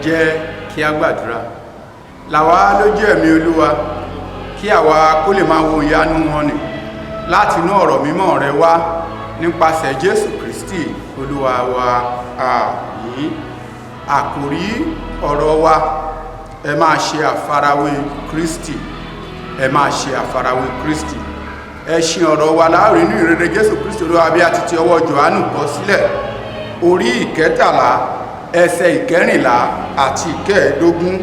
jẹ́ kí a gbàdúrà. Là wá lójú ẹ̀mí Olúwa kí àwa kó lè máa wo ìyanu wọn nì láti inú ọ̀rọ̀ mímọ́ rẹ wá nípasẹ̀ Jésù Kristi Olúwa wa. Àmín. Àkòrí ọ̀rọ̀ wa, ẹ máa ṣe àfarawé Kristi. Ẹ máa ṣe àfarawé Kristi. Ẹṣin ọ̀rọ̀ wa láàrin inú ìrere Jésù Kristi Olúwa bí a ti ọwọ́ Jòhánù kọ sílẹ̀, orí 13 ẹsẹ̀ 14 àti 15.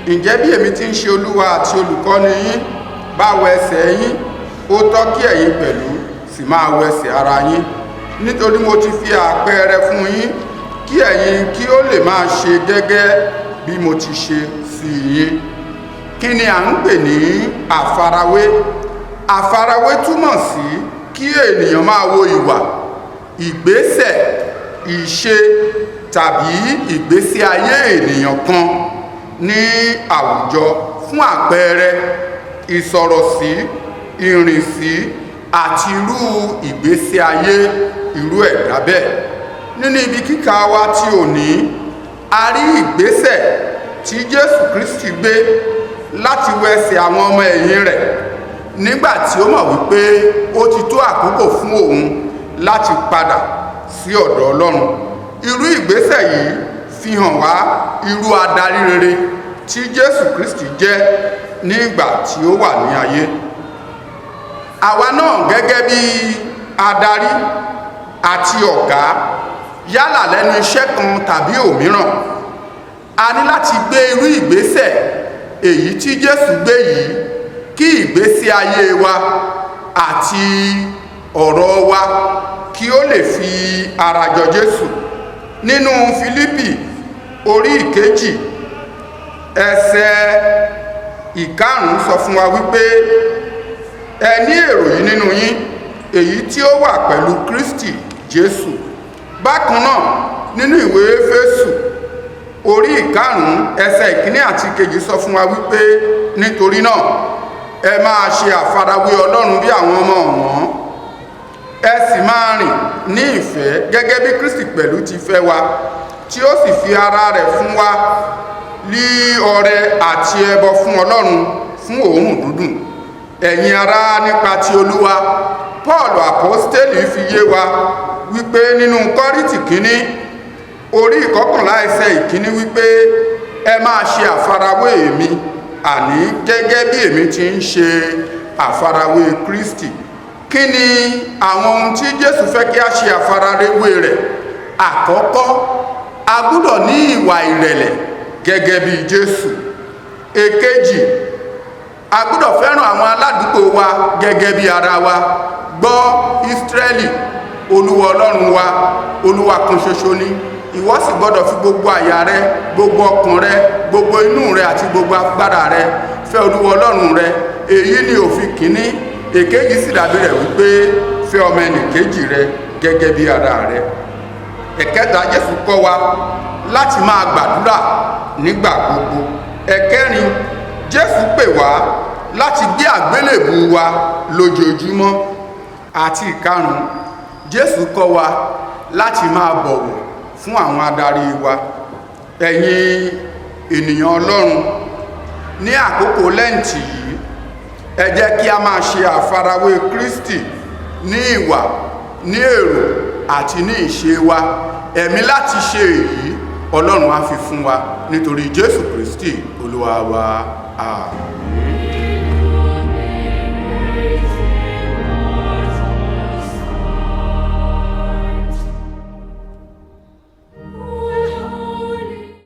Ǹjẹ́ bí èmi ti ń ṣe Olúwa àti olùkọ́ni yín bá wẹ ẹsẹ̀ yín, ó tọ́ kí ẹ̀yin pẹ̀lú sì máa wẹ ẹsẹ̀ ara yín, nítorí mo ti fi àpẹẹrẹ fún yín kí ẹ̀yin kí ó lè máa ṣe gẹ́gẹ́ bí mo ti ṣe sí yín. Kí ni à ń pè ní àfarawé? Àfarawé túmọ̀ sí kí ènìyàn máa wo ìwà, ìgbésẹ̀, ìṣe tàbí ìgbésí ayé ènìyàn kan ní àwùjọ fún àpẹẹrẹ ìsọ̀rọ̀sí, ìrìnsí àti irú ìgbésí ayé irú ẹ̀dá bẹ́ẹ̀. Nínú ibi kíkà wa tí òní, a rí ìgbésẹ̀ tí Jésù Kristi gbé láti wẹ ẹsẹ̀ àwọn ọmọ ẹ̀yìn rẹ̀ nígbà tí ó mọ̀ wípé ó ti tó àkókò fún òun láti padà sí ọ̀dọ̀ Ọlọ́run. Irú ìgbésẹ̀ yìí fi hàn wá irú adarí rere tí Jésù Kristi jẹ́ nígbà tí ó wà ní ayé. Àwa náà gẹ́gẹ́ bí adarí àti ọ̀gá, yálà lẹ́nu iṣẹ́ kan tàbí òmíràn, a ní láti gbé irú ìgbésẹ̀ èyí tí Jésù gbé yìí kí ìgbésí ayé wa àti ọ̀rọ̀ wa kí ó lè fi ara jọ Jésù. Nínú Fílípì orí 2 ẹsẹ̀ 5 sọ fún wa wípé ẹ ní èrò yìí nínú yín, èyí tí ó wà pẹ̀lú Kristi Jésù. Bákan náà nínú ìwé Éfésù orí 5 ẹsẹ̀ 1 àti 2 sọ fún wa wípé nítorí náà ẹ máa ṣe àfarawé Ọlọ́run bí àwọn ọmọ ọ̀wọ́n, ẹ sì máa rìn ní ìfẹ́ gẹ́gẹ́ bí Kristi pẹ̀lú ti fẹ́ wa, tí ó sì fi ara rẹ̀ fún wa ní ọrẹ àti ẹbọ fún Ọlọ́run fún òórùn dídùn. Ẹ̀yin ará, nípa ti Olúwa, Paul àpọ́stélì fi yé wa wípé nínú Kọ́ríńtì kínní orí 11 ẹsẹ̀ 1 wípé ẹ máa ṣe àfarawé èmi, àní gẹ́gẹ́ bí èmi ti ń ṣe àfarawé Kristi. Kí ni àwọn ohun tí Jésù fẹ́ kí a ṣe àfarawé rẹ̀? Àkọ́kọ́, a gbọ́dọ̀ ní ìwà ìrẹ̀lẹ̀ gẹ́gẹ́ bí Jésù. Èkejì, a gbọ́dọ̀ fẹ́ràn àwọn aládùúgbò wa gẹ́gẹ́ bí ara wa. Gbọ́ Ísírẹ́lì, Olúwa Ọlọ́run wa, Olúwa kan ṣoṣo ni. Ìwọ sì gbọ́dọ̀ fi gbogbo àyà rẹ, gbogbo ọkàn rẹ, gbogbo inú rẹ àti gbogbo agbára rẹ fẹ́ Olúwa Ọlọ́run rẹ. Èyí ni òfin kìíní. Èkejì sì dàbí rẹ̀ wípé fẹ́ ọmọ ẹnìkejì rẹ gẹ́gẹ́ bí ara rẹ. Ẹ̀kẹta, Jésù kọ́ wa láti máa gbàdúrà nígbà gbogbo. Ẹ̀kẹrin, Jésù pè wá láti gbé àgbélébù wa lójoojúmọ́. Àti ìkarùn, Jésù kọ́ wa láti máa bọ̀wọ̀ fún àwọn adarí wa. Ẹ̀yin ènìyàn Ọlọ́run, ní àkókò Lẹ́ǹtì yìí, ẹ jẹ́ kí a máa ṣe àfarawé Kristi ní ìwà, ní èrò àti ní ìṣe wa. Ẹ̀mí láti ṣe èyí Ọlọ́run á fi fún wa nítorí Jésù Kristi Olúwa wa. Àmín.